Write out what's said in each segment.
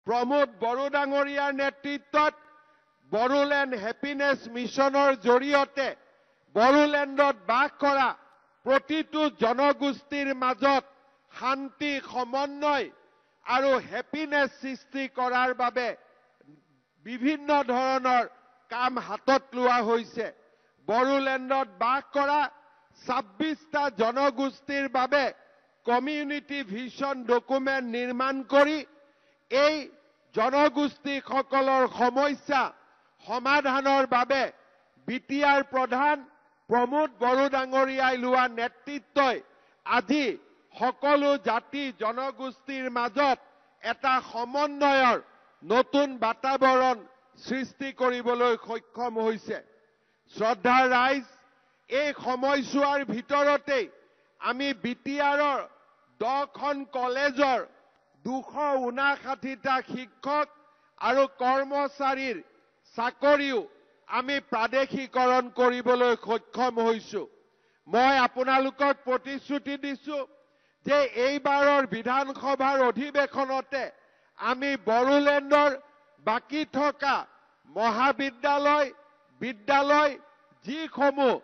প্ৰমোদ বড়ো ডাঙৰীয়াৰ নেতৃত্বত বড়োলেণ্ড হেপিনেছ মিছনৰ জৰিয়তে বড়োলেণ্ডত বাস কৰা প্ৰতিটো জনগোষ্ঠীৰ মাজত শান্তি সমন্বয় আৰু হেপিনেছ সৃষ্টি কৰাৰ বাবে বিভিন্ন ধৰণৰ কাম হাতত লোৱা হৈছে। বড়োলেণ্ডত বাস কৰা 26টা জনগোষ্ঠীৰ বাবে কমিউনিটি ভিজন ডকুমেণ্ট নিৰ্মাণ কৰি এই জনগোষ্ঠীসকলৰ সমস্যা সমাধানৰ বাবে বিটিআৰ প্ৰধান প্ৰমোদ বড়ো ডাঙৰীয়াই লোৱা নেতৃত্বই আজি সকলো জাতি জনগোষ্ঠীৰ মাজত এটা সমন্বয়ৰ নতুন বাতাবৰণ সৃষ্টি কৰিবলৈ সক্ষম হৈছে। শ্ৰদ্ধাৰ ৰাইজ, এই সময়ছোৱাৰ ভিতৰতেই আমি বিটিআৰৰ 10খন কলেজৰ 259টা শিক্ষক আৰু কৰ্মচাৰীৰ চাকৰিও আমি প্ৰাদেশিকৰণ কৰিবলৈ সক্ষম হৈছোঁ। মই আপোনালোকক প্ৰতিশ্ৰুতি দিছোঁ যে এইবাৰৰ বিধানসভাৰ অধিৱেশনতে আমি বড়োলেণ্ডৰ বাকী থকা মহাবিদ্যালয় বিদ্যালয় যিসমূহ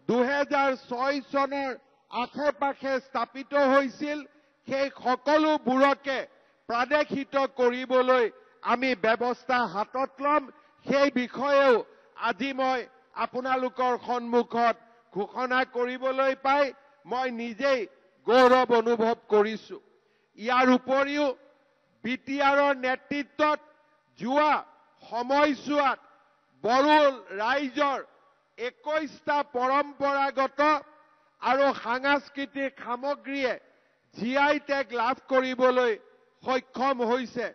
2006 চনৰ আশে-পাশে স্থাপিত হৈছিল সেই সকলোবোৰকে প্ৰাদেশিত কৰিবলৈ আমি ব্যৱস্থা হাতত ল'ম। সেই বিষয়েও আজি মই আপোনালোকৰ সন্মুখত ঘোষণা কৰিবলৈ পাই মই নিজেই গৌৰৱ অনুভৱ কৰিছোঁ। ইয়াৰ উপৰিও বিটিআৰৰ নেতৃত্বত যোৱা সময়ছোৱাত বড়ো ৰাইজৰ 21টা পৰম্পৰাগত আৰু সাংস্কৃতিক সামগ্ৰীয়ে GI টেগ লাভ কৰিবলৈ সক্ষম হৈছে।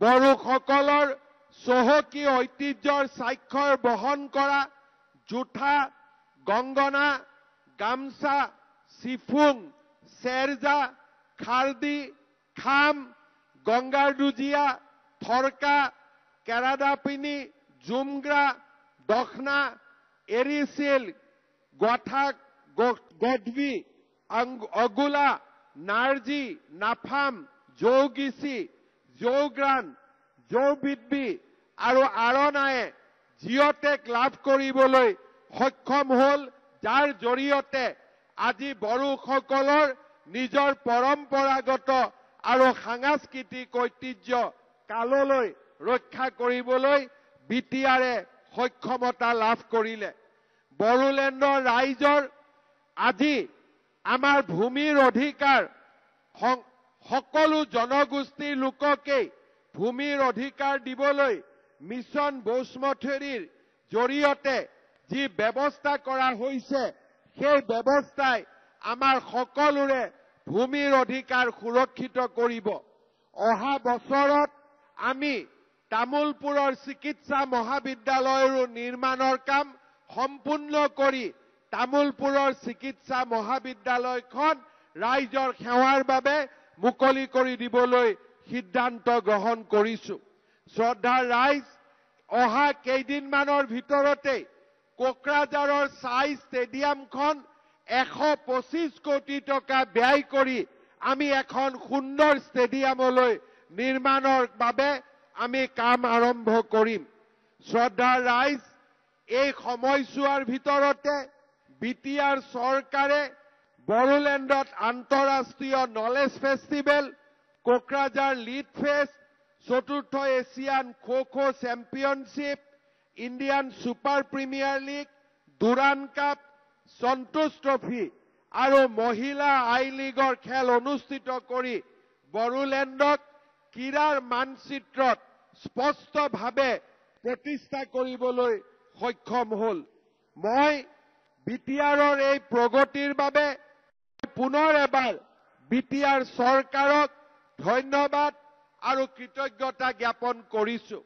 বড়োসকলৰ চহকী ঐতিহ্যৰ স্বাক্ষৰ বহন কৰা জোঠা, গংগনা, গামছা, চিফুং, চেৰজা, খাৰ্দি, খাম, গংগাৰ দুজিয়া, থৰকা, কেৰাদাপিনী, জুমগ্ৰা, দখনা, এৰিচিল, গোৱাঠাক, গদভি, অগুলা, নাৰ্জী, নাফাম, জৌগিচি, জৌগ্ৰাণ, জৌবিদ্বি আৰু আৰণায়ে জিঅ'টেক লাভ কৰিবলৈ সক্ষম হ'ল, যাৰ জৰিয়তে আজি বড়োসকলৰ নিজৰ পৰম্পৰাগত আৰু সাংস্কৃতিক ঐতিহ্য কাললৈ ৰক্ষা কৰিবলৈ বিটিআৰে সক্ষমতা লাভ কৰিলে। বড়োলেণ্ডৰ ৰাইজৰ আজি আমাৰ ভূমিৰ অধিকাৰ সকলো জনগোষ্ঠীৰ লোককেই ভূমিৰ অধিকাৰ দিবলৈ মিছন বসুমথেৰীৰ জৰিয়তে যি ব্যৱস্থা কৰা হৈছে সেই ব্যৱস্থাই আমাৰ সকলোৰে ভূমিৰ অধিকাৰ সুৰক্ষিত কৰিব। অহা বছৰত আমি তামুলপুৰৰ চিকিৎসা মহাবিদ্যালয়ৰ নিৰ্মাণৰ কাম সম্পূৰ্ণ কৰি তামুলপুৰৰ চিকিৎসা মহাবিদ্যালয়খন ৰাইজৰ সেৱাৰ বাবে মুকলি কৰি দিবলৈ সিদ্ধান্ত গ্ৰহণ কৰিছোঁ। শ্ৰদ্ধাৰ ৰাইজ, অহা কেইদিনমানৰ ভিতৰতে কোকৰাঝাৰৰ ছাই ষ্টেডিয়ামখন 125 কোটি টকা ব্যয় কৰি আমি এখন সুন্দৰ ষ্টেডিয়ামলৈ নিৰ্মাণৰ বাবে আমি কাম আৰম্ভ কৰিম। শ্ৰদ্ধাৰ ৰাইজ, এই সময়ছোৱাৰ ভিতৰতে বিটিআৰ চৰকাৰে বড়োলেণ্ডত আন্তঃৰাষ্ট্ৰীয় knowledge festival, Kokrajhar lit fest, 4ৰ্থ Asian kho-kho championship, Indian super premier league, Durand cup, Santosh trophy আৰু মহিলা আই লীগৰ খেল অনুষ্ঠিত কৰি বড়োলেণ্ডক ক্ৰীড়াৰ মানচিত্ৰত স্পষ্টভাৱে প্ৰতিষ্ঠা কৰিবলৈ সক্ষম হ'ল। মই বিটিআৰৰ এই প্ৰগতিৰ বাবে পুনৰ এবাৰ বিটিআৰ চৰকাৰক ধন্যবাদ আৰু কৃতজ্ঞতা জ্ঞাপন কৰিছোঁ।